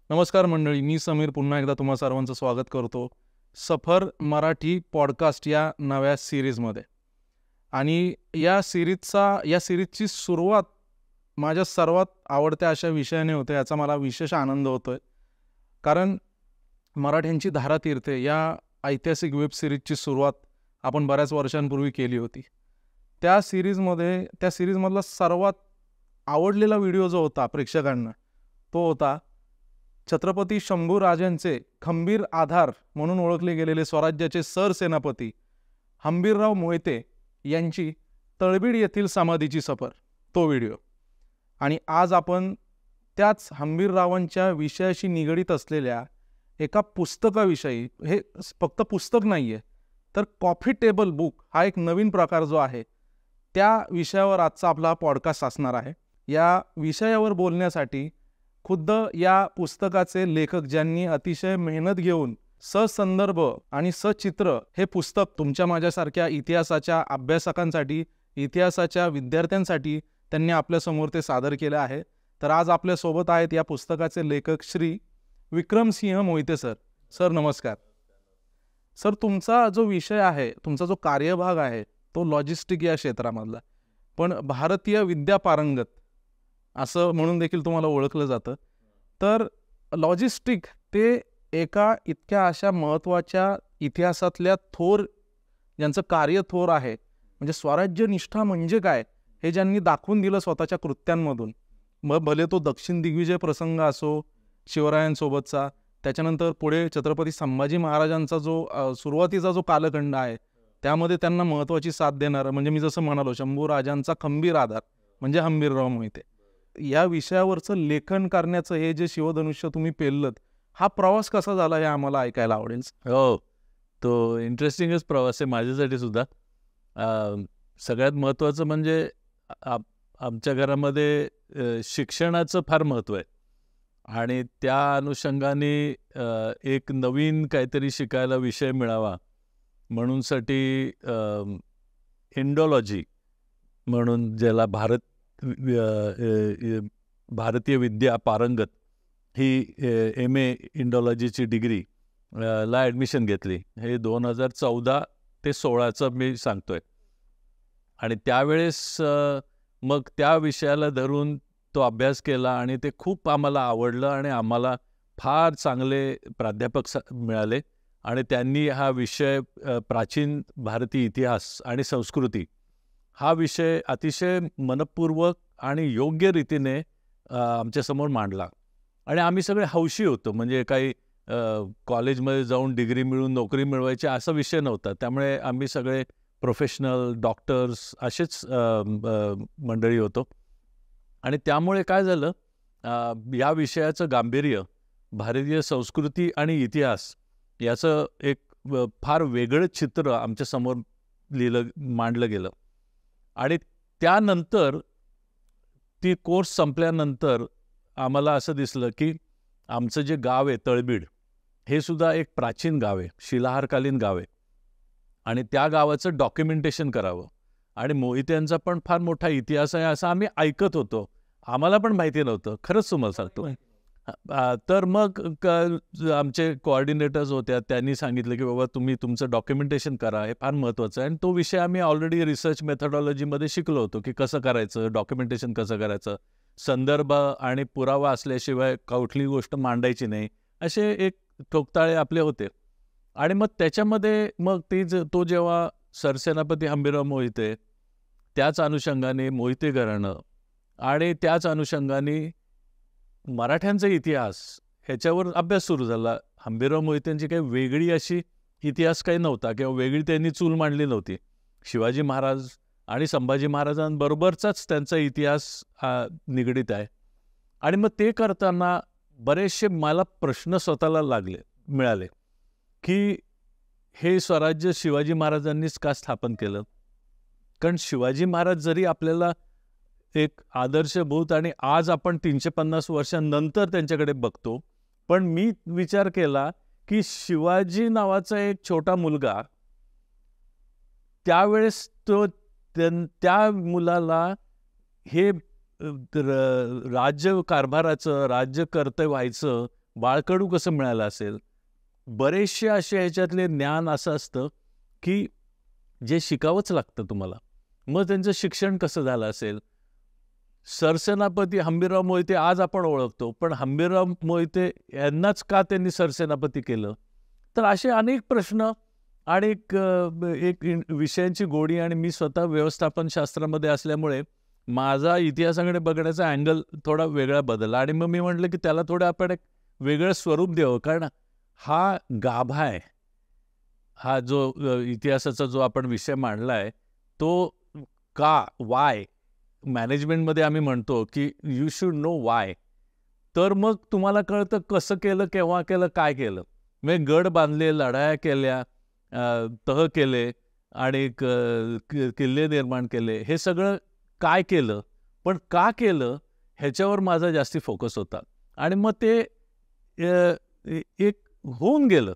नमस्कार मंडळी, मी समीर पुन्हा एकदा तुम्हा सर्वांचं स्वागत करतो सफर मराठी पॉडकास्ट या नव्या सिरीजमध्ये. आणि या सिरीजची सुरुवात माझ्या सर्वात आवडत्या अशा विषयाने होते, याचा मला विशेष आनंद होतोय. कारण मराठ्यांची धारा तीर्थे या ऐतिहासिक वेब सिरीजची सुरुवात आपण बऱ्याच वर्षांपूर्वी केली होती. त्या सिरीजमधला सर्वात आवडलेला व्हिडिओ जो होता प्रेक्षकांना, तो होता छत्रपती शंभूराजांचे खंबीर आधार म्हणून ओळखले गेलेले स्वराज्याचे सरसेनापती हंबीरराव मोहिते यांची तळबीड येथील समाधीची सफर, तो व्हिडिओ. आणि आज आपण त्याच हंबीररावांच्या विषयाशी निगडीत असलेल्या एका पुस्तकाविषयी, हे फक्त पुस्तक नाही आहे तर कॉफी टेबल बुक हा एक नवीन प्रकार जो आहे, त्या विषयावर आजचा आपला पॉडकास्ट असणार आहे. या विषयावर बोलण्यासाठी खुद्द या पुस्तकाचे लेखक, ज्यांनी अतिशय मेहनत घेऊन ससंदर्भ आणि सचित्र हे पुस्तक तुमच्या माझ्यासारख्या इतिहासाच्या अभ्यासकांसाठी, इतिहासाच्या विद्यार्थ्यांसाठी त्यांनी आपल्यासमोर ते सादर केलं आहे. तर आज आपल्यासोबत आहेत या पुस्तकाचे लेखक श्री विक्रमसिंह मोहिते सर. सर नमस्कार. सर, तुमचा जो विषय आहे, तुमचा जो कार्यभाग आहे, तो लॉजिस्टिक या क्षेत्रामधला, पण भारतीय विद्या पारंगत असं म्हणून देखील तुम्हाला ओळखलं जातं. तर लॉजिस्टिक ते एका इतक्या अशा महत्त्वाच्या इतिहासातल्या थोर, ज्यांचं कार्य थोर आहे, म्हणजे स्वराज्य निष्ठा म्हणजे काय हे ज्यांनी दाखवून दिलं स्वतःच्या कृत्यांमधून, मग भले तो दक्षिण दिग्विजय प्रसंग असो शिवरायांसोबतचा, त्याच्यानंतर पुढे छत्रपती संभाजी महाराजांचा जो सुरुवातीचा जो कालखंड आहे, त्यामध्ये त्यांना महत्त्वाची साथ देणारा म्हणजे मी जसं म्हणालो शंभूराजांचा खंबीर आधार म्हणजे हंबीरराव मोहिते, या विषयावरचं लेखन करण्याचं हे जे शिवधनुष्य तुम्ही पेललत, हा प्रवास कसा झाला हे आम्हाला ऐकायला आवडेल. हो, तो इंटरेस्टिंगच प्रवास आहे माझ्यासाठी सुद्धा. सगळ्यात महत्त्वाचं म्हणजे आमच्या घरामध्ये शिक्षणाचं फार महत्त्व आहे आणि त्या अनुषंगाने एक नवीन काहीतरी शिकायला विषय मिळावा म्हणूनसाठी इंडोलॉजी म्हणून, ज्याला भारतीय विद्या पारंगत ही MA इंडोलॉजीची डिग्री ला ॲडमिशन घेतली. हे 2014 ते 16चं मी सांगतोय. आणि त्यावेळेस मग त्या विषयाला धरून तो अभ्यास केला आणि ते खूप आम्हाला आवडलं आणि आम्हाला फार चांगले प्राध्यापक मिळाले आणि त्यांनी हा विषय प्राचीन भारतीय इतिहास आणि संस्कृती हा विषय अतिशय मनपूर्वक आणि योग्य रीतीने आमच्यासमोर मांडला. आणि आम्ही सगळे हौशी होतो, म्हणजे काही कॉलेजमध्ये जाऊन डिग्री मिळवून नोकरी मिळवायची असा विषय नव्हता. त्यामुळे आम्ही सगळे प्रोफेशनल डॉक्टर्स असेच मंडळी होतो. आणि त्यामुळे काय झालं, या विषयाचं गांभीर्य, भारतीय संस्कृती आणि इतिहास याचं एक फार वेगळं चित्र आमच्यासमोर मांडलं गेलं. आणि त्यानंतर ती कोर्स संपल्यानंतर आम्हाला असं दिसलं की आमचं जे गाव आहे तळबीड, हे सुद्धा एक प्राचीन गाव आहे, शिलाहारकालीन गाव आहे, आणि त्या गावाचं डॉक्युमेंटेशन करावं. आणि मोहित्यांचा पण फार मोठा इतिहास आहे असं आम्ही ऐकत होतो, आम्हाला पण माहिती नव्हतं, खरंच तुम्हाला सांगतो. तर मग आमचे कोऑर्डिनेटर्स होत्या, त्यांनी सांगितलं की बाबा तुम्ही तुमचं डॉक्युमेंटेशन करा, हे फार महत्त्वाचं आहे. आणि तो विषय आम्ही ऑलरेडी रिसर्च मेथडॉलॉजीमध्ये शिकलो होतो की कसं करायचं, डॉक्युमेंटेशन कसं करायचं, संदर्भ आणि पुरावा असल्याशिवाय कुठली गोष्ट मांडायची नाही, असे एक ठोकताळे आपले होते. आणि मग त्याच्यामध्ये मग तो जेव्हा सरसेनापती हंबीरराव मोहिते, त्याच अनुषंगाने मोहिते घराणं आणि त्याच अनुषंगाने मराठ्यांचा इतिहास, ह्याच्यावर अभ्यास सुरू झाला. हंबीरराव मोहित्यांची काही वेगळी अशी इतिहास काही नव्हता किंवा वेगळी त्यांनी चूल मांडली नव्हती. शिवाजी महाराज आणि संभाजी महाराजांबरोबरचाच त्यांचा इतिहास निगडीत आहे. आणि मग ते करताना बरेचसे मला प्रश्न स्वतःला मिळाले की हे स्वराज्य शिवाजी महाराजांनीच का स्थापन केलं. कारण शिवाजी महाराज जरी आपल्याला एक आदर्शभूत, आणि आज आपण 350 वर्षांनंतर त्यांच्याकडे बघतो, पण मी विचार केला की शिवाजी नावाचा एक छोटा मुलगा, त्यावेळेस त्या मुलाला हे राज्य कारभाराचं, राज्यकर्ते व्हायचं बाळकडू कसं मिळालं असेल, बरेचसे असे ह्याच्यातले ज्ञान असं असतं की जे शिकावंच लागतं तुम्हाला. मग त्यांचं शिक्षण कसं झालं असेल. सरसेनापती हंबीरराव मोहिते आज आपण ओळखतो, पण हंबीरराव मोहिते यांनाच का त्यांनी सरसेनापती केलं? तर असे अनेक प्रश्न आणि एक विषयांची गोडी. आणि मी स्वतः व्यवस्थापन शास्त्रामध्ये असल्यामुळे माझा इतिहासाकडे बघण्याचा अँगल थोडा वेगळा बदलला. आणि मग मी म्हटलं की त्याला थोडं आपण एक वेगळं स्वरूप द्यावं, कारण हा गाभा आहे. हा जो इतिहासाचा जो आपण विषय मांडला आहे तो का, वाय, मॅनेजमेंटमध्ये आम्ही म्हणतो की यू शुड नो वाय. तर मग तुम्हाला कळतं कसं केलं, केव्हा केलं, काय केलं. म्हणजे गड बांधले, लढाया केल्या, तह केले आणि किल्ले निर्माण केले, हे सगळं काय केलं, पण का केलं ह्याच्यावर माझा जास्ती फोकस होता. आणि मग ते एक होऊन गेलं.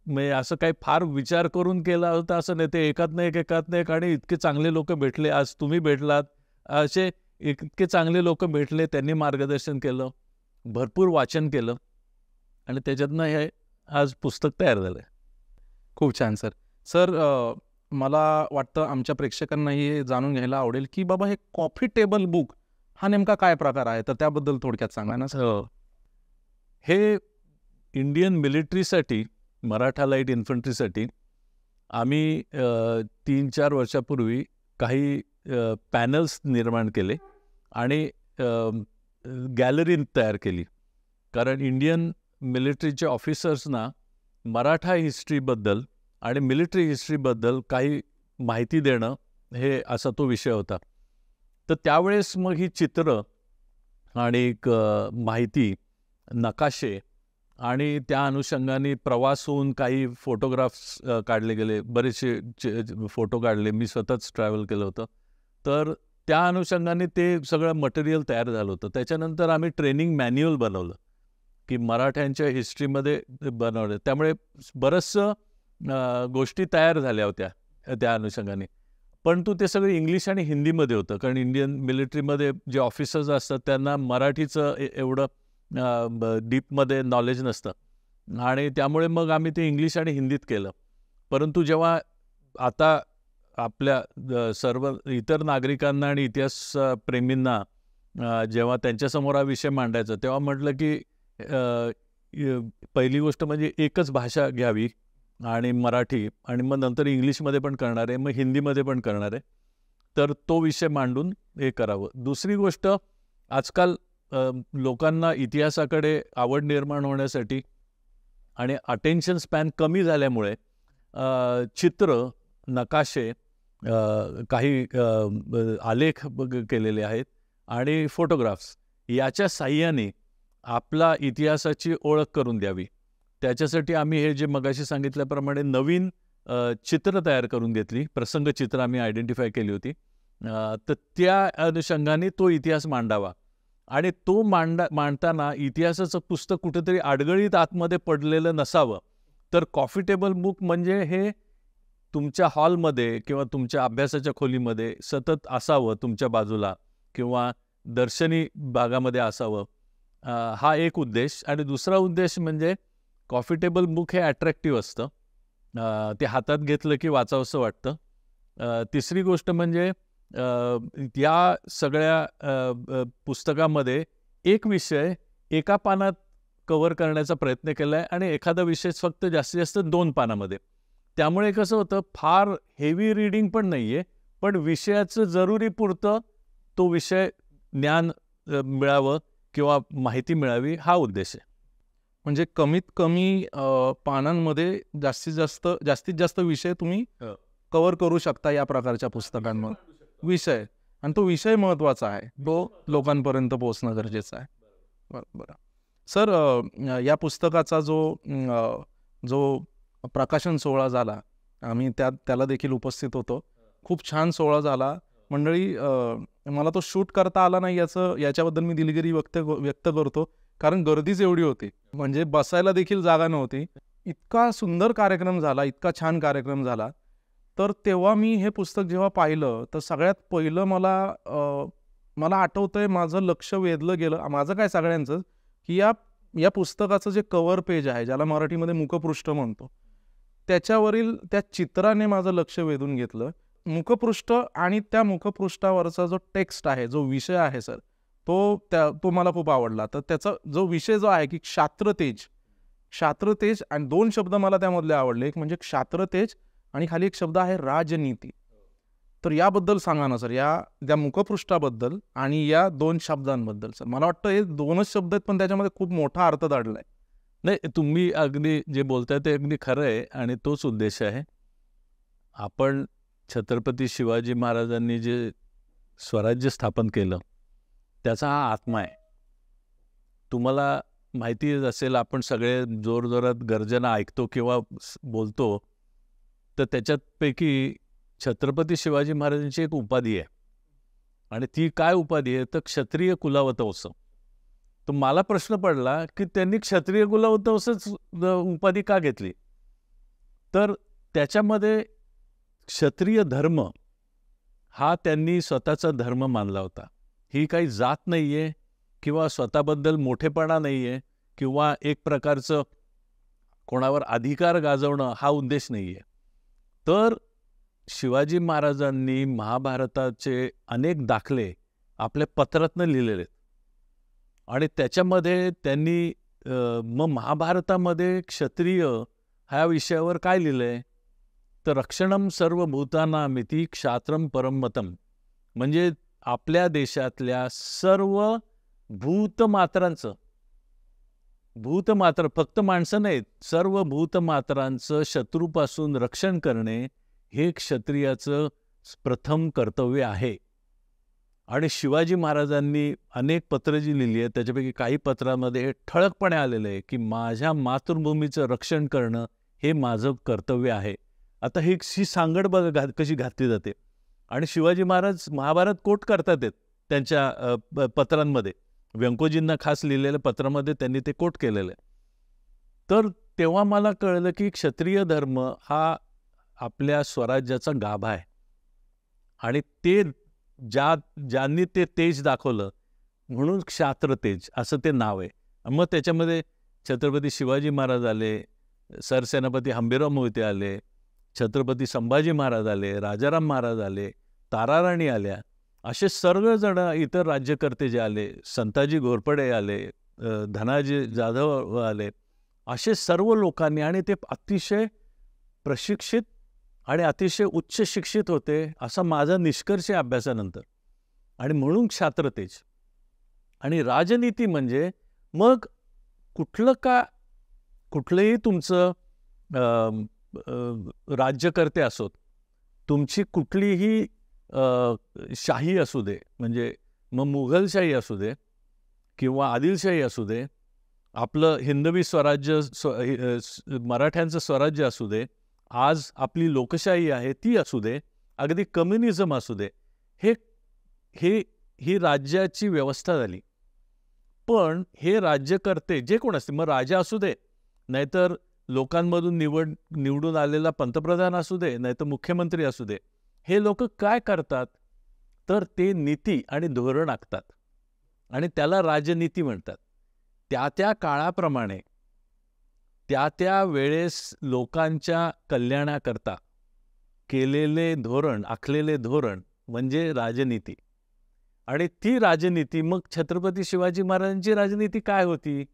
म्हणजे असं काही फार विचार करून केला होता असं नाही. ते एकात एक आणि इतके चांगले लोक भेटले. आज तुम्ही भेटलात, असे इतके चांगले लोक भेटले, त्यांनी मार्गदर्शन केलं, भरपूर वाचन केलं आणि त्याच्यातनं हे आज पुस्तक तयार झालं. खूप छान सर. सर मला वाटतं आमच्या प्रेक्षकांनाही हे जाणून घ्यायला आवडेल की बाबा हे कॉफी टेबल बुक हा नेमका काय प्रकार आहे, तर त्याबद्दल थोडक्यात सांगा ना सर. हे इंडियन मिलिटरीसाठी, मराठा लाईट इन्फंट्रीसाठी आम्ही 3-4 वर्षापूर्वी काही पॅनल्स निर्माण केले आणि गॅलरी तयार केली. कारण इंडियन मिलिटरीच्या ऑफिसर्सना मराठा हिस्ट्रीबद्दल आणि मिलिटरी हिस्ट्रीबद्दल काही माहिती देणं हे असा तो विषय होता. तर त्यावेळेस मग ही चित्र आणि माहिती, नकाशे आणि त्या अनुषंगाने प्रवास होऊन काही फोटोग्राफ्स काढले गेले, बरेचसे फोटो काढले, मी स्वतःच ट्रॅव्हल केलं होतं. तर त्या अनुषंगाने ते सगळं मटेरियल तयार झालं होतं. त्याच्यानंतर आम्ही ट्रेनिंग मॅन्युअल बनवलं की मराठ्यांच्या हिस्ट्रीमध्ये बनवलं. त्यामुळे बरंचसं गोष्टी तयार झाल्या होत्या त्या अनुषंगाने. परंतु ते सगळं इंग्लिश आणि हिंदीमध्ये होतं, कारण इंडियन मिलिटरीमध्ये जे ऑफिसर्स असतात त्यांना मराठीचं एवढं डीपमध्ये नॉलेज नसतं आणि त्यामुळे मग आम्ही ते इंग्लिश आणि हिंदीत केलं. परंतु जेव्हा आता आपल्या सर्व इतर नागरिकांना आणि इतिहासप्रेमींना जेव्हा त्यांच्यासमोर हा विषय मांडायचा, तेव्हा म्हटलं की पहिली गोष्ट म्हणजे एकच भाषा घ्यावी आणि मराठी, आणि मग नंतर इंग्लिशमध्ये पण करणार आहे, मग हिंदीमध्ये पण करणार आहे. तर तो विषय मांडून हे करावं. दुसरी गोष्ट, आजकाल लोकांना इतिहासाकडे आवड निर्माण होण्यासाठी आणि अटेन्शन स्पॅन कमी झाल्यामुळे चित्र, नकाशे, काही आलेख केलेले आहेत आणि फोटोग्राफ्स याच्या साह्याने आपला इतिहासाची ओळख करून द्यावी. त्याच्यासाठी आम्ही हे जे मगाशी सांगितल्याप्रमाणे नवीन चित्र तयार करून घेतली, प्रसंगचित्र आम्ही आयडेंटिफाय केली होती. तर त्या अनुषंगाने तो इतिहास मांडावा आणि तो मांडताना इतिहासाचं पुस्तक कुठेतरी अडगळीत आतमध्ये पडलेलं नसावं. तर कॉफी टेबल बुक म्हणजे हे तुमच्या हॉलमध्ये किंवा तुमच्या अभ्यासाच्या खोलीमध्ये सतत असावं, तुमच्या बाजूला किंवा दर्शनी भागामध्ये असावं, हा एक उद्देश. आणि दुसरा उद्देश म्हणजे कॉफी टेबल बुक हे अट्रॅक्टिव्ह असतं, ते हातात घेतलं की वाचावंसं वाटतं. तिसरी गोष्ट म्हणजे या सगळ्या पुस्तकामध्ये एक विषय एका पानात कव्हर करण्याचा प्रयत्न केला आहे आणि एखादा विषय फक्त जास्तीत जास्त 2 पानामध्ये. त्यामुळे कसं होतं, फार हेवी रीडिंग पण नाही आहे, पण विषयाचं जरुरीपुरतं तो विषय ज्ञान मिळावं किंवा माहिती मिळावी, हा उद्देश आहे. म्हणजे कमीत कमी पानांमध्ये जास्तीत जास्त विषय तुम्ही कव्हर करू शकता या प्रकारच्या पुस्तकांमध्ये. विषय, आणि तो विषय महत्त्वाचा आहे, तो लोकांपर्यंत पोहोचणं गरजेचं आहे. बरं सर, या पुस्तकाचा जो प्रकाशन सोहळा झाला, आम्ही त्याला देखील उपस्थित होतो. खूप छान सोहळा झाला. मंडळी, मला तो शूट करता आला नाही याच्याबद्दल मी दिलगिरी व्यक्त करतो, कारण गर्दीच एवढी होती, म्हणजे बसायला देखील जागा नव्हती. इतका सुंदर कार्यक्रम झाला, इतका छान कार्यक्रम झाला. तर तेव्हा मी हे पुस्तक जेव्हा पाहिलं, तर सगळ्यात पहिलं मला आठवतंय, माझं लक्ष वेधलं गेलं, माझं काय सगळ्यांचं, की या या पुस्तकाचं जे कव्हर पेज आहे, ज्याला मराठीमध्ये मुखपृष्ठ म्हणतो, त्याच्यावरील त्या चित्राने माझं लक्ष वेधून घेतलं. मुखपृष्ठ आणि त्या मुखपृष्ठावरचा जो टेक्स्ट आहे, जो विषय आहे सर, तो मला खूप आवडला. तर त्याचा जो विषय जो आहे की क्षात्रतेज आणि 2 शब्द मला त्यामधले आवडले. एक म्हणजे क्षात्रतेज आणि खाली एक शब्द आहे राजनीती. तर याबद्दल सांगा ना सर, त्या मुखपृष्ठाबद्दल आणि या 2 शब्दांबद्दल सर. मला वाटतं हे 2च शब्द आहेत, पण त्याच्यामध्ये खूप मोठा अर्थ दडलाय. नाही, तुम्ही अगदी जे बोलताय ते अगदी खरं आहे आणि तोच उद्देश आहे. आपण छत्रपती शिवाजी महाराजांनी जे स्वराज्य स्थापन केलं त्याचा हा आत्मा आहे. तुम्हाला माहिती असेल, आपण सगळे जोरजोरात गर्जना ऐकतो किंवा बोलतो, तर त्याच्यापैकी छत्रपती शिवाजी महाराजांची एक उपाधी आहे आणि ती काय उपाधी आहे तर क्षत्रिय कुलावतंस. तर मला प्रश्न पडला की त्यांनी क्षत्रिय कुलावतंसच उपाधी का घेतली. तर त्याच्यामध्ये क्षत्रिय धर्म हा त्यांनी स्वतःचा धर्म मानला होता. ही काही जात नाही आहे किंवा स्वतःबद्दल मोठेपणा नाही आहे किंवा एक प्रकारचं कोणावर अधिकार गाजवणं हा उद्देश नाही आहे. तर शिवाजी महाराजांनी महाभारताचे अनेक दाखले आपल्या पत्रातनं लिहिलेले आहेत आणि त्याच्यामध्ये त्यांनी मग महाभारतामध्ये क्षत्रिय ह्या विषयावर काय लिहिलंय तर रक्षणम सर्वभूतानामिति क्षात्रम परममतम, म्हणजे आपल्या देशातल्या सर्व भूतमात्रांचं, भूतमात्र फक्त माणसं नाहीत, सर्व भूतमात्रांचं शत्रूपासून रक्षण करणे हे क्षत्रियाचं प्रथम कर्तव्य आहे. आणि शिवाजी महाराजांनी अनेक पत्र जी लिहिली आहेत त्याच्यापैकी काही पत्रामध्ये ठळकपणे आलेलं आहे की माझ्या मातृभूमीचं रक्षण करणं हे माझं कर्तव्य आहे. आता ही सांगड बघा कशी घातली जाते. आणि शिवाजी महाराज महाभारत कोट करतात त्यांच्या पत्रांमध्ये, व्यंकोजींना खास लिहिलेल्या पत्रामध्ये त्यांनी ते कोट केलेलं आहे. तर तेव्हा मला कळलं की क्षत्रिय धर्म हा आपल्या स्वराज्याचा गाभा आहे आणि ते ज्यांनी ते तेज दाखवलं म्हणून क्षात्रतेज असं ते नाव आहे. मग त्याच्यामध्ये छत्रपती शिवाजी महाराज आले, सरसेनापती हंबीरराव मोहिते आले, छत्रपती संभाजी महाराज आले, राजाराम महाराज आले, ताराराणी आल्या, असे सर्वजण इतर राज्यकर्ते जे आले, संताजी घोरपडे आले, धनाजी जाधव आले, असे सर्व लोकांनी, आणि ते अतिशय प्रशिक्षित आणि अतिशय उच्च शिक्षित होते असा माझा निष्कर्ष आहे अभ्यासानंतर. आणि म्हणून क्षात्रतेज आणि राजनीती म्हणजे मग कुठलंही तुमचं राज्यकर्ते असोत, तुमची कुठलीही शाही असू दे, म्हणजे मग मुघलशाही असू दे किंवा आदिलशाही असू दे, आपलं हिंदवी स्वराज्य मराठ्यांचं स्वराज्य असू दे, आज आपली लोकशाही आहे ती असू दे, अगदी कम्युनिझम असू दे, ही राज्याची व्यवस्था झाली. पण हे राज्यकर्ते जे कोण असते, मग राजा असू दे, नाहीतर लोकांमधून निवडून आलेला पंतप्रधान असू दे, नाहीतर मुख्यमंत्री असू दे, हे लोक काय करतात तर ते नीती आणि धोरण आखतात आणि त्याला राजनीती म्हणतात. त्या काळाप्रमाणे त्या वेळेस लोकांच्या कल्याणाकरता केलेले धोरण, आखलेले धोरण म्हणजे राजनीती. आणि ती राजनीती, मग छत्रपती शिवाजी महाराजांची राजनीती काय होती,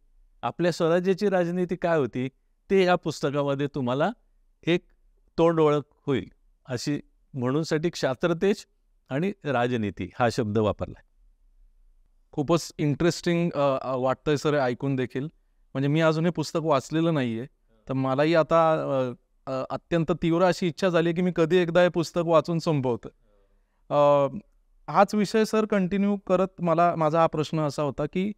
आपल्या स्वराज्याची राजनीती काय होती, ते या पुस्तकामध्ये तुम्हाला एक तोंड ओळख होईल अशी म्हणूनसाठी क्षात्रतेज आणि राजनीती हा शब्द वापरला. खूपच इंटरेस्टिंग वाटतंय सर ऐकून देखील. म्हणजे मी अजून हे पुस्तक वाचलेलं नाहीये, तर मलाही आता अत्यंत तीव्र अशी इच्छा झाली की मी कधी एकदा हे पुस्तक वाचून संपवतो. हाच विषय सर कंटिन्यू करत माझा हा प्रश्न असा होता की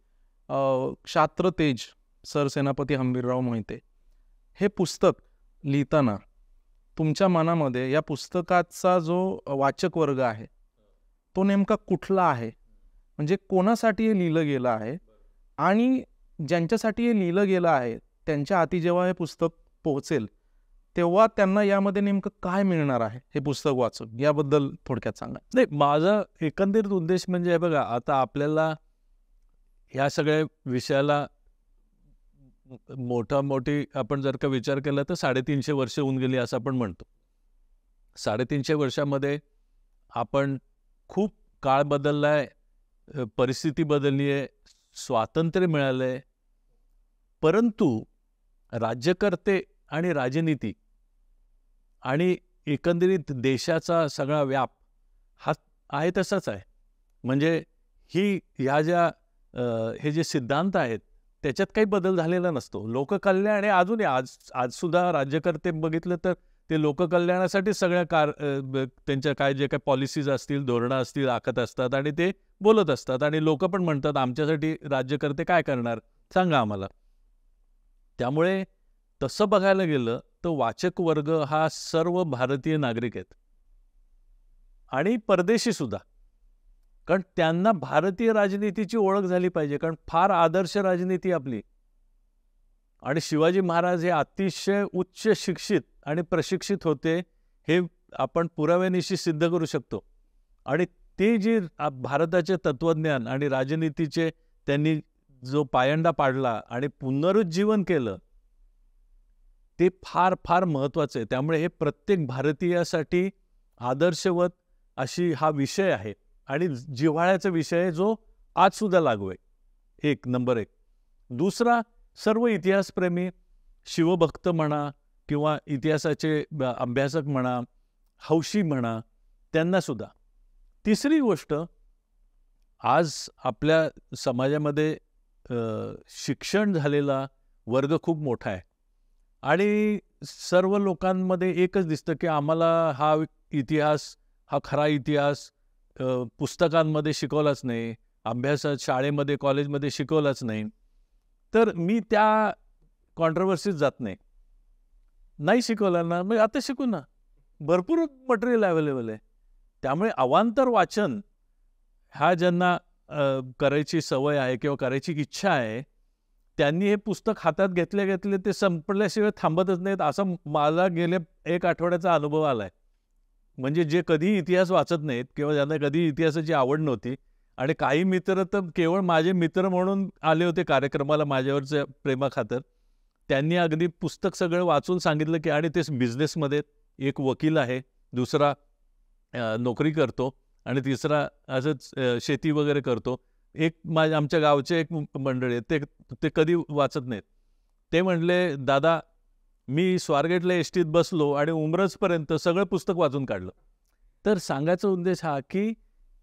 क्षात्रतेज सरसेनापती हंबीरराव मोहिते हे पुस्तक लिहिताना तुमच्या मनामध्ये या पुस्तकाचा जो वाचक वर्ग आहे तो नेमका कुठला आहे, म्हणजे कोणासाठी हे लिहिलं गेलं आहे, आणि ज्यांच्यासाठी हे लिहिलं गेलं आहे त्यांच्या हाती जेव्हा हे पुस्तक पोहोचेल तेव्हा त्यांना यामध्ये नेमकं काय मिळणार आहे हे पुस्तक वाचून, याबद्दल थोडक्यात सांगा. नाही, माझा एकंदरीत उद्देश म्हणजे बघा, आता आपल्याला ह्या सगळ्या विषयाला मोठी आपण जर का विचार केला तर 350 वर्ष होऊन गेली असं आपण म्हणतो. 350 वर्षामध्ये आपण खूप काळ बदललाय, परिस्थिती बदलली आहे, स्वातंत्र्य मिळालंय, परंतु राज्यकर्ते आणि राजनीती आणि एकंदरीत देशाचा सगळा व्याप हा आहे तसाच आहे. म्हणजे हे जे सिद्धांत आहेत त्याच्यात काही बदल झालेला नसतो. लोककल्याण आणि अजूनही आज सुद्धा राज्यकर्ते बघितलं तर ते लोककल्याणासाठी सगळ्या त्यांच्या काय जे काही पॉलिसीज असतील, धोरणं असतील, आखत असतात आणि ते बोलत असतात आणि लोक पण म्हणतात आमच्यासाठी राज्यकर्ते काय करणार, सांगा आम्हाला. त्यामुळे तसं बघायला गेलं तर वाचक वर्ग हा सर्व भारतीय नागरिक आहेत आणि परदेशी सुद्धा, कारण त्यांना भारतीय राजनीतीची ओळख झाली पाहिजे, कारण फार आदर्श राजनीती आपली. आणि शिवाजी महाराज हे अतिशय उच्च शिक्षित आणि प्रशिक्षित होते हे आपण पुराव्यानिशी सिद्ध करू शकतो. आणि ते जे भारताचे तत्वज्ञान आणि राजनीतीचे त्यांनी जो पायंडा पाडला आणि पुनरुज्जीवन केलं ते फार फार महत्त्वाचं आहे. त्यामुळे हे प्रत्येक भारतीयासाठी आदर्शवत अशी हा विषय आहे आणि जिव्हाळ्याचा विषय आहे जो आज सुद्धा लागू आहे. नंबर 1. दुसरा, सर्व इतिहासप्रेमी, शिवभक्त म्हणा किंवा इतिहासाचे अभ्यासक म्हणा, हौशी म्हणा, त्यांना सुद्धा. तिसरी गोष्ट, आज आपल्या समाजामध्ये शिक्षण झालेला वर्ग खूप मोठा आहे आणि सर्व लोकांमध्ये एकच दिसतं की आम्हाला हा इतिहास, हा खरा इतिहास पुस्तकांमध्ये शिकवलाच नाही, अभ्यासात शाळेमध्ये कॉलेजमध्ये शिकवलाच नाही. तर मी त्या कॉन्ट्रोवर्सीत जात नाही शिकवला ना, मग आता शिकू ना, भरपूर मटेरियल अवेलेबल आहे. त्यामुळे अवांतर वाचन हा ज्यांना करायची सवय आहे किंवा करायची इच्छा आहे त्यांनी हे पुस्तक हातात घेतले ते संपल्याशिवाय थांबतच नाहीत, असा मला गेल्या 1 आठवड्याचा अनुभव आलाय. म्हणजे जे कधी इतिहास वाचत नाहीत किंवा ज्यांना कधी इतिहासाची आवड नव्हती, आणि काही मित्र तर केवळ माझे मित्र म्हणून आले होते कार्यक्रमाला माझ्यावरच्या प्रेमाखातर, त्यांनी अगदी पुस्तक सगळं वाचून सांगितलं की, आणि ते बिझनेसमध्ये, एक वकील आहे, दुसरा नोकरी करतो आणि तिसरा असंच शेती वगैरे करतो. आमच्या गावचे एक मंडळी आहेत, ते कधी वाचत नाहीत. ते म्हणले, दादा मी स्वारगेटला एसटीत बसलो आणि उमरजपर्यंत सगळं पुस्तक वाचून काढलं. तर सांगायचा उद्देश हा की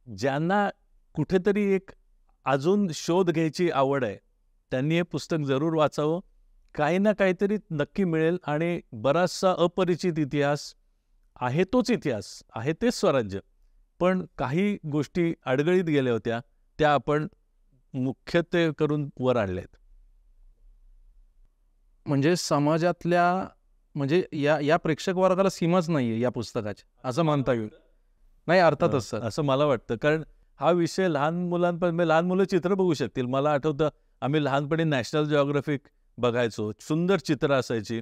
ज्यांना कुठेतरी एक अजून शोध घ्यायची आवड आहे त्यांनी हे पुस्तक जरूर वाचावं. काही ना काहीतरी नक्की मिळेल आणि बराचसा अपरिचित इतिहास आहे, तोच इतिहास आहे, तेच स्वराज्य, पण काही गोष्टी अडगळीत गेल्या होत्या त्या आपण मुख्यत्वे करून वर आणल्यात. म्हणजे समाजातल्या, म्हणजे या प्रेक्षक वर्गाला सीमाच नाहीये या पुस्तकाची, असं म्हणता येईल. नाही, अर्थातच सर, असं मला वाटतं. कारण हा विषय लहान मुलं चित्र बघू शकतील. मला आठवतं आम्ही लहानपणी नॅशनल जिओग्राफिक बघायचो, सुंदर चित्र असायची,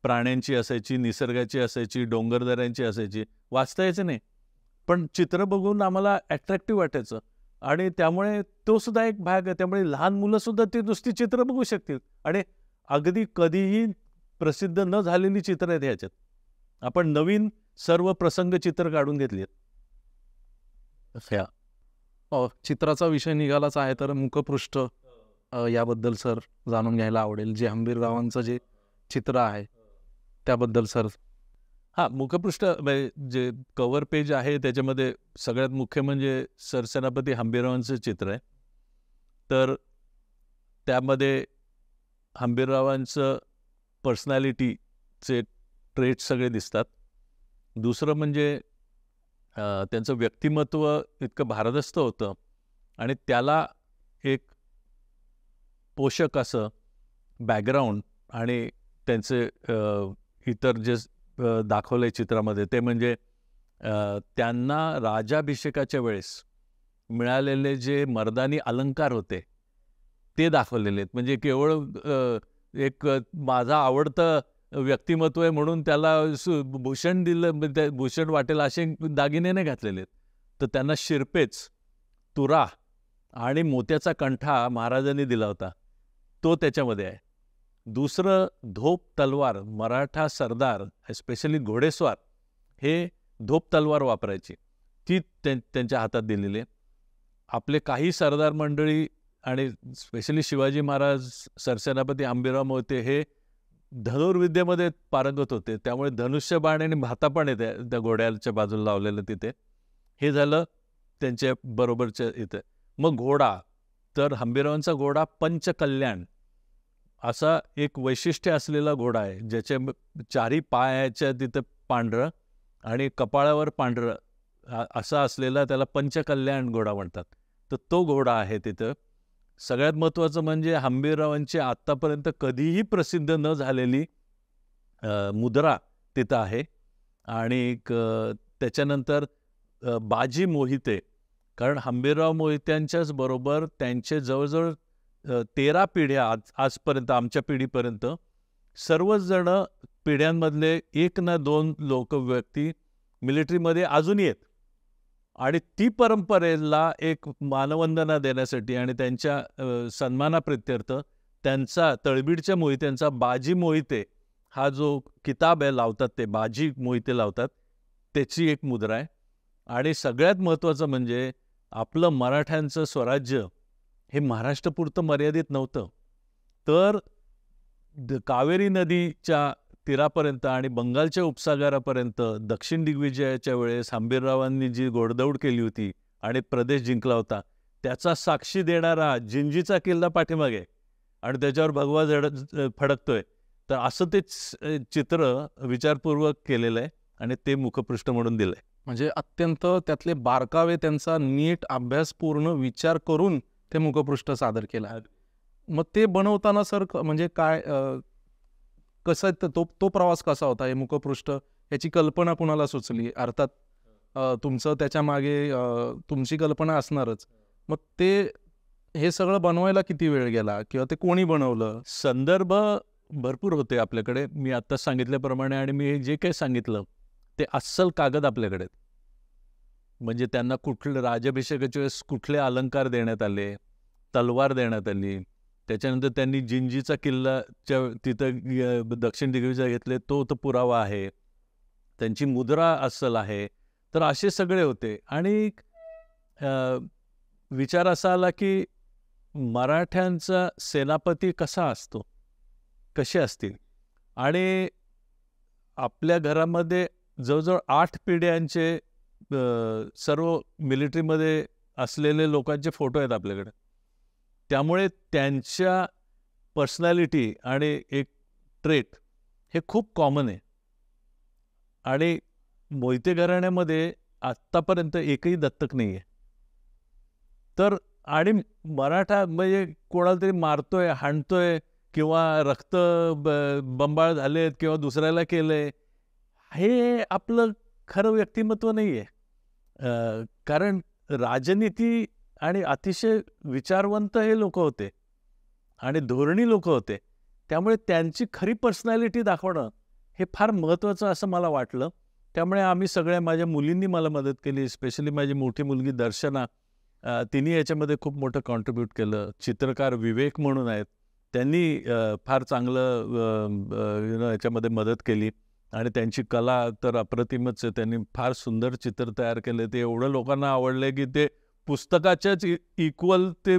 प्राण्यांची असायची, निसर्गाची असायची, डोंगरदऱ्यांची असायची. वाचता यायचं नाही, पण चित्र बघून आम्हाला अट्रॅक्टिव्ह वाटायचं आणि त्यामुळे तो सुद्धा एक भाग आहे. त्यामुळे लहान मुलं सुद्धा ती नुसती चित्र बघू शकतील आणि अगदी कधीही प्रसिद्ध न झालेली चित्र आहेत ह्याच्यात. आपण नवीन सर्व प्रसंग चित्र काढून घेतली आहेत. चित्राचा विषय निघालाच आहे तर मुखपृष्ठ याबद्दल सर जाणून घ्यायला आवडेल. जे हंबीररावांचं जे चित्र आहे त्याबद्दल सर. मुखपृष्ठ जे कव्हर पेज आहे त्याच्यामध्ये सगळ्यात मुख्य म्हणजे सरसेनापती हंबीररावांचं चित्र आहे. तर त्यामध्ये हंबीररावांचं पर्सनॅलिटीचे ट्रेट सगळे दिसतात. दुसरं म्हणजे त्यांचं व्यक्तिमत्व इतकं भारदस्त होतं आणि त्याला एक पोषक असं बॅकग्राऊंड आणि त्यांचे इतर जे दाखवले चित्रामध्ये ते म्हणजे त्यांना राजाभिषेकाच्या वेळेस मिळालेले जे मर्दानी अलंकार होते ते दाखवलेले आहेत. म्हणजे केवळ एक माझा आवडतं व्यक्तिमत्व आहे म्हणून त्याला भूषण दिलं, भूषण वाटेल असे दागिने नाही घातलेले आहेत. तर त्यांना शिरपेच, तुरा आणि मोत्याचा कंठा महाराजांनी दिला होता, तो त्याच्यामध्ये आहे. दुसरं धोप तलवार. मराठा सरदार स्पेशली घोडेस्वार हे धोप तलवार वापरायची, ती त्यांच्या हातात दिलेली आहे. आपले काही सरदार मंडळी आणि स्पेशली शिवाजी महाराज, सरसेनापती हंबीरराव मोहिते हे धनुर्विद्येमध्ये पारंगत होते, त्यामुळे धनुष्यबाण आणि भातापाण येते त्या घोड्याच्या बाजूला लावलेलं तिथे. हे झालं त्यांच्या बरोबरच्या इथे. मग घोडा, तर हंबीररावांचा घोडा पंचकल्याण असा एक वैशिष्ट्य असलेला घोडा आहे, ज्याचे चारी पायाच्या तिथं पांढरं आणि कपाळावर पांढरं असा असलेला, त्याला पंचकल्याण घोडा म्हणतात. तर तो घोडा आहे तिथं. सगळ्यात महत्त्वाचं म्हणजे हंबीररावांची आत्तापर्यंत कधीही प्रसिद्ध न झालेली मुद्रा तिथं आहे. आणि त्याच्यानंतर बाजी मोहिते, कारण हंबीरराव मोहित्यांच्याच बरोबर त्यांचे जवळजवळ 13 पिढ्या आजपर्यंत, आमच्या पिढीपर्यंत सर्वच जण पिढ्यांमधले 1 ना 2 लोक व्यक्ती मिलिटरीमध्ये अजूनही आहेत. आणि ती परंपरेला एक मानवंदना देण्यासाठी आणि त्यांच्या सन्मानाप्रित्यर्थ त्यांचा, तळबीडच्या मोहित्यांचा बाजी मोहिते हा जो किताब आहे लावतात, ते बाजी मोहिते लावतात, त्याची एक मुद्रा आहे. आणि सगळ्यात महत्त्वाचं म्हणजे आपलं मराठ्यांचं स्वराज्य हे महाराष्ट्रपुरतं मर्यादित नव्हतं, तर कावेरी नदीच्या तीरापर्यंत आणि बंगालच्या उपसागरापर्यंत दक्षिण दिग्विजयाच्या वेळेस हंबीररावांनी जी घोडदौड केली होती आणि प्रदेश जिंकला होता, त्याचा साक्षी देणारा जिंजीचा किल्ला पाठीमागे आणि त्याच्यावर भगवा फडकतोय. तर असं ते चित्र विचारपूर्वक केलेलं आहे आणि ते मुखपृष्ठ म्हणून दिलं आहे. म्हणजे अत्यंत त्यातले बारकावे, त्यांचा नीट अभ्यासपूर्ण विचार करून ते मुखपृष्ठ सादर केलं आहे. मग ते बनवताना सर म्हणजे काय, कसं तो प्रवास कसा होता? हे मुखपृष्ठ, याची कल्पना कुणाला सुचली? अर्थात तुमचं त्याच्या मागे तुमची कल्पना असणारच. मग ते हे सगळं बनवायला किती वेळ गेला, किंवा ते कोणी बनवलं? संदर्भ भरपूर होते आपल्याकडे, मी आत्ता सांगितल्याप्रमाणे. आणि मी जे काही सांगितलं ते अस्सल कागद आपल्याकडे. म्हणजे त्यांना कुठले राज्याभिषेकाच्या वेळेस कुठले अलंकार देण्यात आले, तलवार देण्यात आली, त्याच्यानंतर त्यांनी जिंजीचा किल्लाच्या तिथं दक्षिण दिग्विजय घेतले, तो पुरावा आहे, त्यांची मुद्रा अस्सल आहे. तर असे सगळे होते. आणि विचार असा आला की मराठ्यांचा सेनापती कसा असतो, कसे असतील. आणि आपल्या घरामध्ये जवळजवळ 8 पिढ्यांचे सर्व मिलिटरीमध्ये असलेले लोकांचे फोटो आहेत आपल्याकडे. त्यामुळे त्यांच्या पर्सनॅलिटी आणि एक ट्रेट हे खूप कॉमन आहे. आणि मोहिते घराण्यामध्ये आत्तापर्यंत एकही दत्तक नाही आहे. तर आणि मराठा म्हणजे कोणाला तरी मारतोय, हाणतोय, किंवा रक्त बंबाळ झालेत किंवा दुसऱ्याला केलंय, हे आपलं खरं व्यक्तिमत्व नाही आहे. कारण राजनीती आणि अतिशय विचारवंत हे लोक होते आणि धोरणी लोक होते. त्यामुळे त्यांची खरी पर्सनॅलिटी दाखवणं हे फार महत्त्वाचं असं मला वाटलं. त्यामुळे आम्ही सगळ्या, माझ्या मुलींनी मला मदत केली, स्पेशली माझी मोठी मुलगी दर्शना, तिने याच्यामध्ये खूप मोठं कॉन्ट्रीब्यूट केलं. चित्रकार विवेक म्हणून आहेत, त्यांनी फार चांगलं याच्यामध्ये मदत केली. आणि त्यांची कला तर अप्रतिमच आहे. त्यांनी फार सुंदर चित्र तयार केले. ते एवढं लोकांना आवडले की ते पुस्तकाच्याच इक्वल ते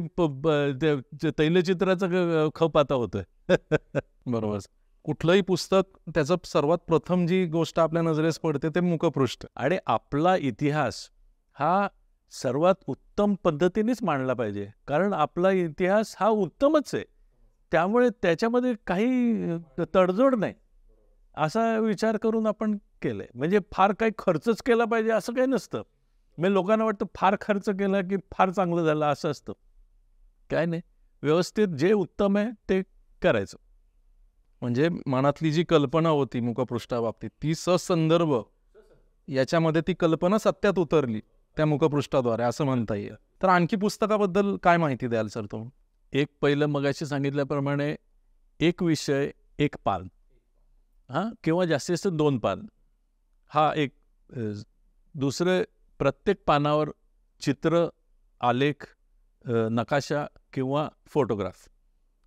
तैलचित्राचं खप आता होतंय. बरोबर. कुठलंही पुस्तक, त्याचं सर्वात प्रथम जी गोष्ट आपल्या नजरेस पडते ते मुखपृष्ठ. आणि आपला इतिहास हा सर्वात उत्तम पद्धतीनेच मांडला पाहिजे, कारण आपला इतिहास हा उत्तमच आहे. त्यामुळे त्याच्यामध्ये काही तडजोड नाही असा विचार करून आपण केलंय. म्हणजे फार काही खर्चच केला पाहिजे असं काही नसतं. म्हणजे लोकांना वाटतं फार खर्च केला की फार चांगलं झालं, असं असतं. काय नाही, व्यवस्थित जे उत्तम आहे ते करायचं. म्हणजे मनातली जी कल्पना होती मुखपृष्ठाबाबतीत, ती ससंदर्भ याच्यामध्ये ती कल्पना सत्यात उतरली त्या मुखपृष्ठाद्वारे, असं म्हणता येईल. तर आणखी पुस्तकाबद्दल काय माहिती द्याल सर तुम्ही? एक पहिलं मगाशी सांगितल्याप्रमाणे एक विषय एक पान, किंवा जास्तीत जास्त 2 पान, हा एक. दुसरं, प्रत्येक पानावर चित्र, आलेख, नकाशा किंवा फोटोग्राफ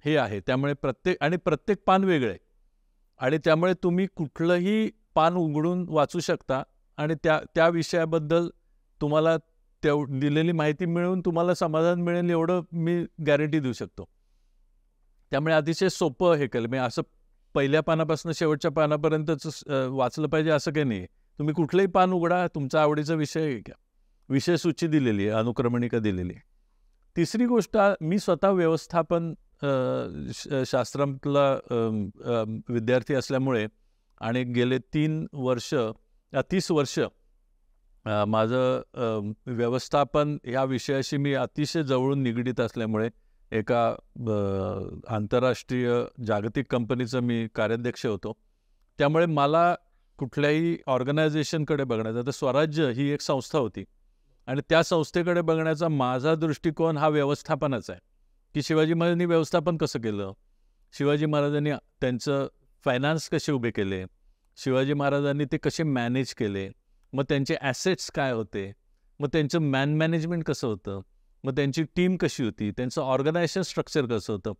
हे आहे. त्यामुळे प्रत्येक पान वेगळं आहे आणि त्यामुळे तुम्ही कुठलंही पान उघडून वाचू शकता आणि त्या विषयाबद्दल तुम्हाला दिलेली माहिती मिळून तुम्हाला समाधान मिळेल एवढं मी गॅरंटी देऊ शकतो. त्यामुळे अतिशय सोपं हे केलं. म्हणजे असं पहिल्या पानापासून शेवटच्या पानापर्यंतच वाचलं पाहिजे असं काही नाही. तुम्ही कुठलंही पान उघडा, तुमचा आवडीचा विषय घ्या. विषयसूची दिलेली आहे, अनुक्रमणिका दिलेली आहे. तिसरी गोष्ट, मी स्वतः व्यवस्थापन शास्त्रातला विद्यार्थी असल्यामुळे आणि गेले 30 वर्ष माझं व्यवस्थापन या विषयाशी मी अतिशय जवळून निगडीत असल्यामुळे एका आंतरराष्ट्रीय जागतिक कंपनीचं मी कार्याध्यक्ष होतो. त्यामुळे मला कुठल्याही ऑर्गनायझेशनकडे बघण्याचा, तर स्वराज्य ही एक संस्था होती आणि त्या संस्थेकडे बघण्याचा माझा दृष्टिकोन हा व्यवस्थापनाचा आहे, की शिवाजी महाराजांनी व्यवस्थापन कसं केलं, शिवाजी महाराजांनी त्यांचं फायनान्स कसे उभे केले, शिवाजी महाराजांनी ते कसे मॅनेज केले, मग त्यांचे ॲसेट्स काय होते, मग त्यांचं मॅनेजमेंट कसं होतं, मग त्यांची टीम कशी होती, त्यांचं ऑर्गनायझेशन स्ट्रक्चर कसं होतं,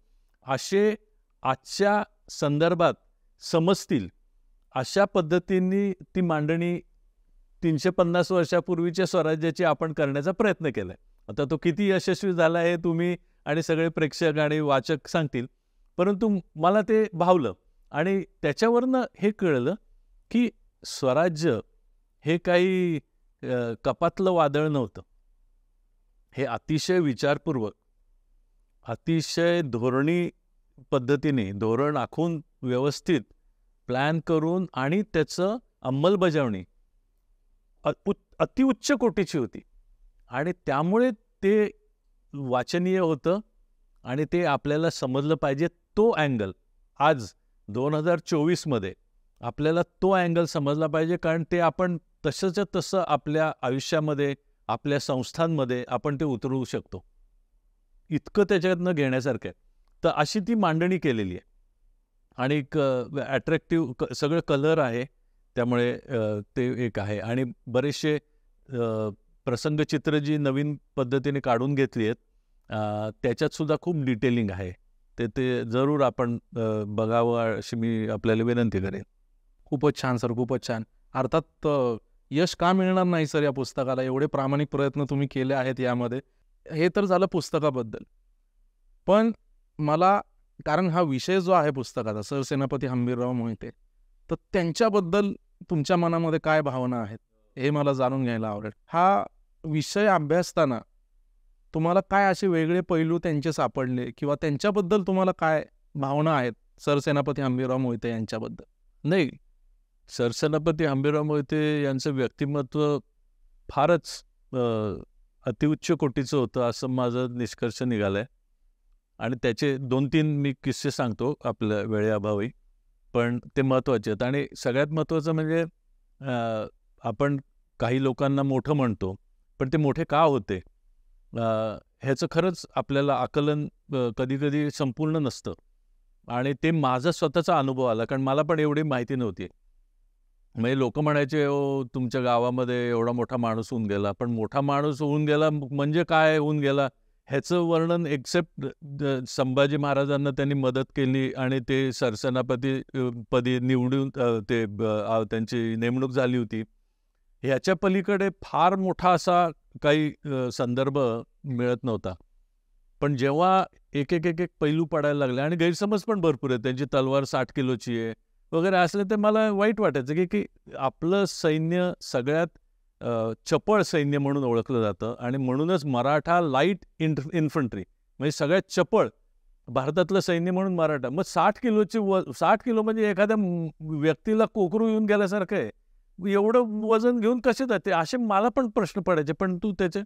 असे आजच्या संदर्भात समजतील अशा पद्धतीने ती मांडणी 350 वर्षापूर्वीच्या स्वराज्याची आपण करण्याचा प्रयत्न केला आहे. आता तो किती यशस्वी झाला हे तुम्ही आणि सगळे प्रेक्षक आणि वाचक सांगतील, परंतु मला ते भावलं आणि त्याच्यावरनं हे कळलं की स्वराज्य हे काही कपातलं वादळ नव्हतं. हे अतिशय विचारपूर्वक, अतिशय धोरणी पद्धतीने, धोरण आखून, व्यवस्थित प्लॅन करून आणि त्याचं अंमलबजावणी अतिउच्च कोटीची होती आणि त्यामुळे ते वाचनीय होतं आणि ते आपल्याला समजलं पाहिजे. तो अँगल आज 2024मध्ये आपल्याला तो अँगल समजला पाहिजे, कारण ते आपण तसंच्या तसं आपल्या आयुष्यामध्ये, आपल्या संस्थांमध्ये आपण ते उतरवू शकतो. इतकं त्याच्यातनं घेण्यासारखं आहे. तर अशी ती मांडणी केलेली आहे आणि एक ॲट्रॅक्टिव्ह सगळं कलर आहे, त्यामुळे ते एक आहे. आणि बरेचसे प्रसंगचित्र जी नवीन पद्धतीने काढून घेतली आहेत त्याच्यातसुद्धा खूप डिटेलिंग आहे. ते जरूर आपण बघावं अशी मी आपल्याला विनंती करेन. खूपच छान सर, खूपच छान. अर्थात यश का मिळणार नाही सर या पुस्तकाला, एवढे प्रामाणिक प्रयत्न तुम्ही केले आहेत यामध्ये. हे तर झालं पुस्तकाबद्दल. पण मला, कारण हा विषय जो आहे पुस्तकाचा, सरसेनापती हंबीरराव मोहिते, तर त्यांच्याबद्दल तुमच्या मनामध्ये काय भावना आहेत हे मला जाणून घ्यायला आवडेल. हा विषय अभ्यासताना तुम्हाला काय असे वेगळे पैलू त्यांचे सापडले किंवा त्यांच्याबद्दल तुम्हाला काय भावना आहेत सरसेनापती हंबीरराव मोहिते यांच्याबद्दल? नाही, सरसेनापती हंबीरराव मोहिते यांचं व्यक्तिमत्व फारच अतिउच्च कोटीचं होतं असं माझं निष्कर्ष निघाला आहे. आणि त्याचे 2-3 मी किस्से सांगतो आपल्या वेळेअभावी, पण ते महत्त्वाचे आहेत. आणि सगळ्यात महत्त्वाचं म्हणजे आपण काही लोकांना मोठं म्हणतो, पण ते मोठे का होते ह्याचं खरंच आपल्याला आकलन कधीकधी संपूर्ण नसतं. आणि ते माझा स्वतःचा अनुभव आला, कारण मला पण एवढी माहिती नव्हती. म्हणजे लोक म्हणायचे, ओ तुमच्या गावामध्ये एवढा मोठा माणूस होऊन गेला, पण मोठा माणूस होऊन गेला म्हणजे काय होऊन गेला ह्याचं वर्णन, एक्सेप्ट संभाजी महाराजांना त्यांनी मदत केली आणि ते सरसेनापती पदी निवडून त्यांची नेमणूक झाली होती, ह्याच्या पलीकडे फार मोठा असा काही संदर्भ मिळत नव्हता. पण जेव्हा एक पैलू पडायला लागले आणि गैरसमज पण भरपूर आहे, त्यांची तलवार 60 किलोची आहे वगैरे असले, तर मला वाईट वाटायचं की आपलं सैन्य सगळ्यात चपळ सैन्य म्हणून ओळखलं जातं आणि म्हणूनच मराठा लाईट इन्फंट्री म्हणजे सगळ्यात चपळ भारतातलं सैन्य म्हणून मराठा. मग 60 किलो म्हणजे एखाद्या व्यक्तीला कोकरू येऊन गेल्यासारखं आहे. एवढं वजन घेऊन कसे जाते असे मला पण प्रश्न पडायचे. पण त्याचे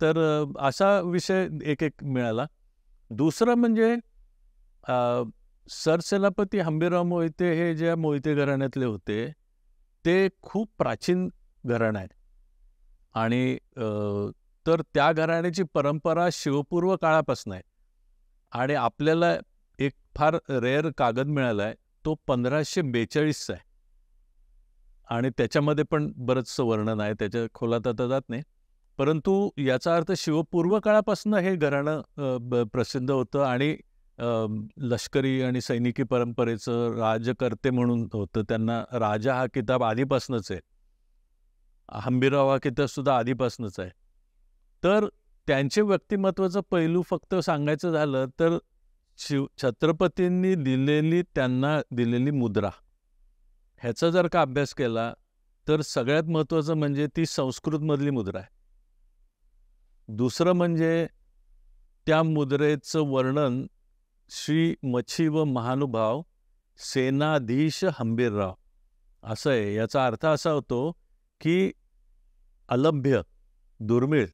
तर असा विषय एक मिळाला. दुसरं म्हणजे सरसेनापती हंबीरराव मोहिते हे ज्या मोहिते घराण्यातले होते ते खूप प्राचीन घराणं आहे आणि तर त्या घराण्याची परंपरा शिवपूर्व काळापासून आहे. आणि आपल्याला एक फार रेअर कागद मिळाला आहे, तो 1542चा आहे आणि त्याच्यामध्ये पण बरंचसं वर्णन आहे, त्याच्या खोलात आता जात नाही. परंतु याचा अर्थ शिवपूर्व काळापासून हे घराणं प्रसिद्ध होतं आणि लष्करी आणि सैनिकी परंपरेचं राजकर्ते म्हणून होतं. त्यांना राजा हा किताब आधीपासूनच आहे. हंबीरराव हा किताब सुद्धा आधीपासूनच आहे. तर त्यांचे व्यक्तिमत्वाचं पैलू फक्त सांगायचं झालं तर छत्रपतींनी त्यांना दिलेली मुद्रा, ह्याचा जर का अभ्यास केला तर सगळ्यात महत्त्वाचं म्हणजे ती संस्कृतमधली मुद्रा आहे. दुसरं म्हणजे त्या मुद्रेचं वर्णन श्री मच्छी व महानुभाव सेनाधीश हंबीरराव असं आहे. याचा अर्थ असा होतो की अलभ्य, दुर्मिळ,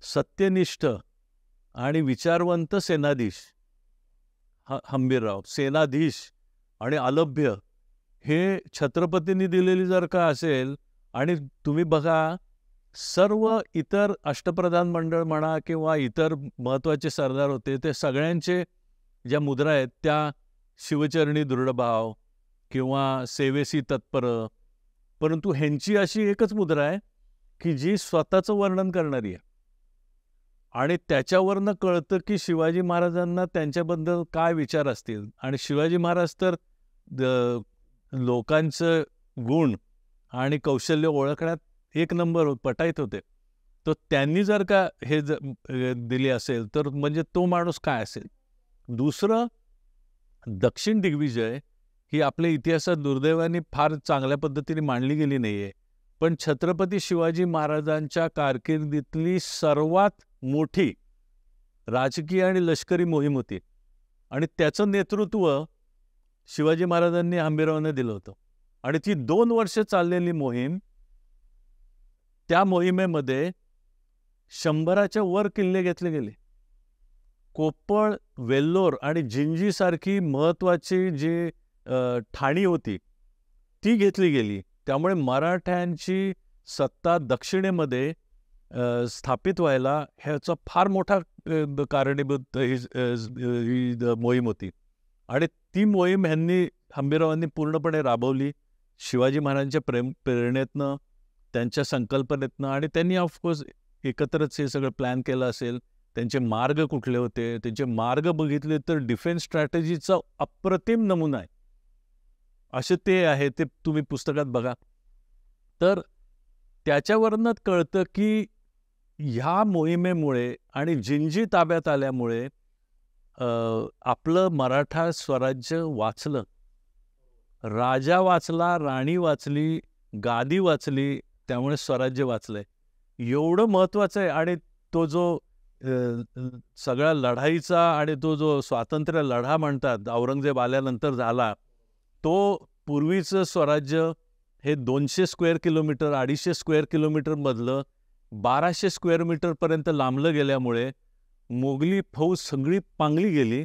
सत्यनिष्ठ आणि विचारवंत सेनाधीश हंबीरराव. सेनाधीश आणि अलभ्य हे छत्रपतींनी दिलेली जर का असेल, आणि तुम्ही बघा सर्व इतर अष्टप्रधान मंडळ म्हणा किंवा इतर महत्त्वाचे सरदार होते, ते सगळ्यांचे ज्या मुद्रा आहेत त्या शिवचरणी दृढभाव किंवा सेवेसी तत्पर, परंतु ह्यांची अशी एकच मुद्रा आहे की जी स्वतःचं वर्णन करणारी आहे. आणि त्याच्यावरनं कळतं की शिवाजी महाराजांना त्यांच्याबद्दल काय विचार असतील. आणि शिवाजी महाराज तर लोकांचं गुण आणि कौशल्य ओळखण्यात एक नंबर पटाईत होते. तर त्यांनी जर का हे दिली असेल तर म्हणजे तो माणूस काय असेल. दुसरं, दक्षिण दिग्विजय ही आपल्या इतिहासात दुर्दैवाने फार चांगल्या पद्धतीने मांडली गेली नाही आहे, पण छत्रपती शिवाजी महाराजांच्या कारकिर्दीतली सर्वात मोठी राजकीय आणि लष्करी मोहीम होती. आणि त्याचं नेतृत्व शिवाजी महाराजांनी हंबीररावांना दिलं होतं. आणि ती 2 वर्ष चाललेली मोहीम, त्या मोहिमेमध्ये 100च्या वर किल्ले घेतले गेले. कोप्पळ, वेल्लोर आणि जिंजीसारखी महत्त्वाची जी ठाणी होती ती घेतली गेली. त्यामुळे मराठ्यांची सत्ता दक्षिणेमध्ये स्थापित व्हायला ह्याचा फार मोठा कारणीभूत ही मोहीम होती. आणि ती मोहीम हंबीररावांनी पूर्णपणे राबवली शिवाजी महाराजांच्या प्रेरणेतनं, त्यांच्या संकल्पनेतनं. आणि त्यांनी ऑफकोर्स एकत्रच हे सगळं प्लॅन केलं असेल. त्यांचे मार्ग कुठले होते, त्यांचे मार्ग बघितले तर डिफेन्स स्ट्रॅटेजीचा अप्रतिम नमुना आहे असे ते आहे. ते तुम्ही पुस्तकात बघा. तर त्याच्यावरनं कळतं की ह्या मोहिमेमुळे आणि जिंजी ताब्यात आल्यामुळे आपलं मराठा स्वराज्य वाचलं. राजा वाचला, राणी वाचली, गादी वाचली, त्यामुळे स्वराज्य वाचलंय. एवढं महत्त्वाचं आहे. आणि तो जो सगळ्या लढाईचा आणि तो जो स्वातंत्र्य लढा म्हणतात औरंगजेब आल्यानंतर झाला, तो पूर्वीचं स्वराज्य हे 200 स्क्वेअर किलोमीटर, 250 स्क्वेअर किलोमीटरमधलं 1200 स्क्वेअर मीटरपर्यंत लांबलं गेल्यामुळे मोगली फौज सगळी पांगली गेली.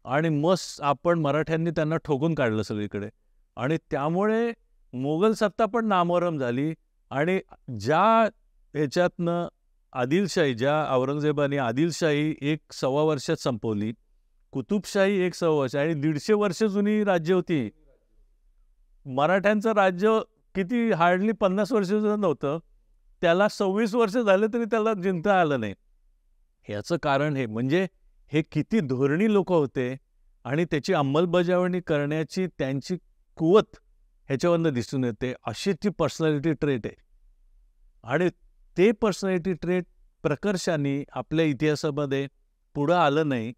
आणि मस्त आपण मराठ्यांनी त्यांना ठोकून काढलं सगळीकडे. आणि त्यामुळे मोगल सत्ता पण नामोहरम झाली. आणि ज्या ह्याच्यातनं आदिलशाही, ज्या औरंगजेबाने आदिलशाही 1.25 वर्षात संपवली, कुतुबशाही 1.25 वर्ष, आणि 150 वर्ष जुनी राज्य होती. मराठ्यांचं राज्य किती हार्डली 50 वर्ष जुनं नव्हतं, त्याला 26 वर्ष झाले तरी त्याला जिंकता आलं नाही. ह्याचं कारण हे म्हणजे हे किती धोरणी लोक होते आणि त्याची अंमलबजावणी करण्याची त्यांची कुवत ह्याच्यावरनं दिसून येते. अशी ती पर्सनॅलिटी ट्रेट आहे. आणि ते पर्सनॅलिटी ट्रेट प्रकर्षाने आपल्या इतिहासामध्ये पुढं आलं नाही.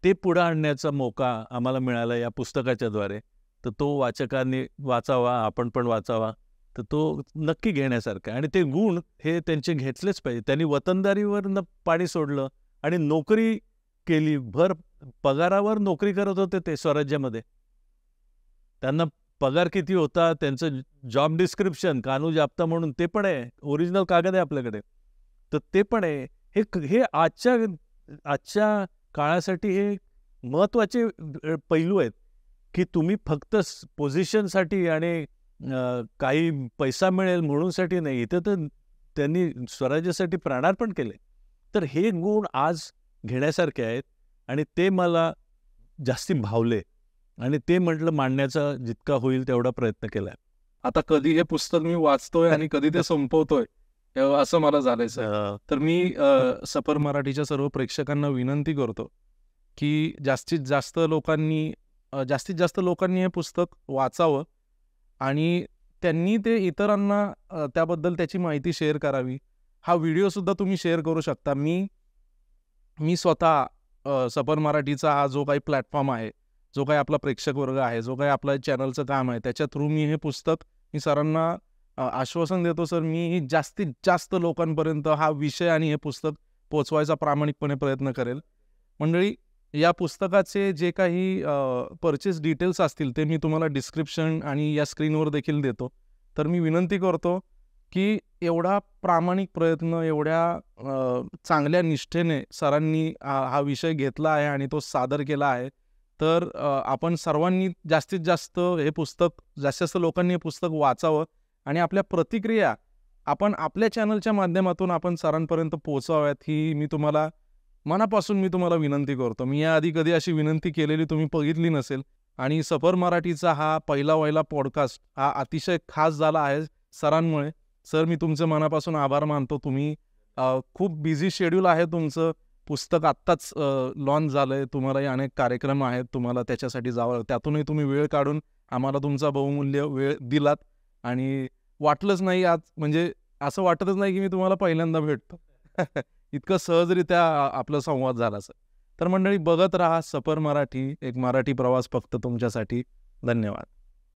ते पुढं आणण्याचा मौका आम्हाला मिळाला या पुस्तकाच्याद्वारे. तर तो वाचकांनी वाचावा, आपण पण वाचावा. तर तो नक्की घेण्यासारखा आहे. आणि ते गुण हे त्यांचे घेतलेच पाहिजे. त्यांनी वतनदारीवर पाणी सोडलं आणि नोकरी केली. भर पगारावर नोकरी करत होते ते स्वराज्यामध्ये. त्यांना पगार किती होता, त्यांचं जॉब डिस्क्रिप्शन, कानून जाप्ता म्हणून ते पण आहे. ओरिजिनल कागद आहे आपल्याकडे. तर ते पण आहे. हे आजच्या काळासाठी हे महत्त्वाचे पैलू आहेत की तुम्ही फक्त पोझिशनसाठी आणि काही पैसा मिळेल म्हणूनसाठी नाही. इथं तर त्यांनी स्वराज्यासाठी प्राणार्पण केले. तर हे गुण आज घेण्यासारखे आहेत आणि ते मला जास्ती भावले आणि ते म्हटलं मांडण्याचा जितका होईल तेवढा प्रयत्न केलाय. आता कधी हे पुस्तक मी वाचतोय आणि कधी ते संपवतोय असं मला झालंय सर. तर मी सफर मराठीच्या सर्व प्रेक्षकांना विनंती करतो की जास्तीत जास्त लोकांनी हे पुस्तक वाचावं आणि त्यांनी ते इतरांना त्याबद्दल त्याची माहिती शेअर करावी. हा व्हिडिओसुद्धा तुम्ही शेअर करू शकता. मी स्वतः सफर मराठीचा हा जो काही प्लॅटफॉर्म आहे, जो काही आपला प्रेक्षक वर्ग आहे, जो काही आपल्या चॅनलचं काम आहे, त्याच्या थ्रू मी सरांना आश्वासन देतो, सर मी जास्तीत जास्त लोकांपर्यंत हा विषय आणि हे पुस्तक पोचवायचा प्रामाणिकपणे प्रयत्न करेल. मंडळी, या पुस्तकाचे जे काही परचेस डिटेल्स असतील ते मी तुम्हाला डिस्क्रिप्शन आणि या स्क्रीनवर देखील देतो. तर मी विनंती करतो की एवढा प्रामाणिक प्रयत्न, एवढ्या चांगल्या निष्ठेने सरांनी हा विषय घेतला आहे आणि तो सादर केला आहे. तर आपण सर्वांनी जास्तीत जास्त लोकांनी हे पुस्तक वाचावं आणि आपल्या प्रतिक्रिया आपण आपल्या चॅनलच्या माध्यमातून आपण सरांपर्यंत पोहोचवाव्यात, ही मनापासून मी तुम्हाला विनंती करतो. मी याआधी कधी अशी विनंती केलेली तुम्ही बघितली नसेल आणि सफर मराठीचा हा पहिला पॉडकास्ट हा अतिशय खास झाला आहे सरांमुळे. सर, मी तुमचं मनापासून आभार मानतो. तुम्ही खूप बिझी शेड्यूल आहे तुमचं. पुस्तक आत्ताच लॉन्च झालंय, तुम्हालाही अनेक कार्यक्रम आहेत, तुम्हाला त्याच्यासाठी जावं, त्यातूनही तुम्ही वेळ काढून आम्हाला तुमचा बहुमूल्य वेळ दिलात आणि वाटलंच नाही आज, म्हणजे असं वाटतच नाही की मी तुम्हाला पहिल्यांदा भेटतो. इतकं सहजरित्या आपला संवाद झाला सर. तर मंडळी, बघत राहा सफर मराठी, एक मराठी प्रवास फक्त तुमच्यासाठी. धन्यवाद.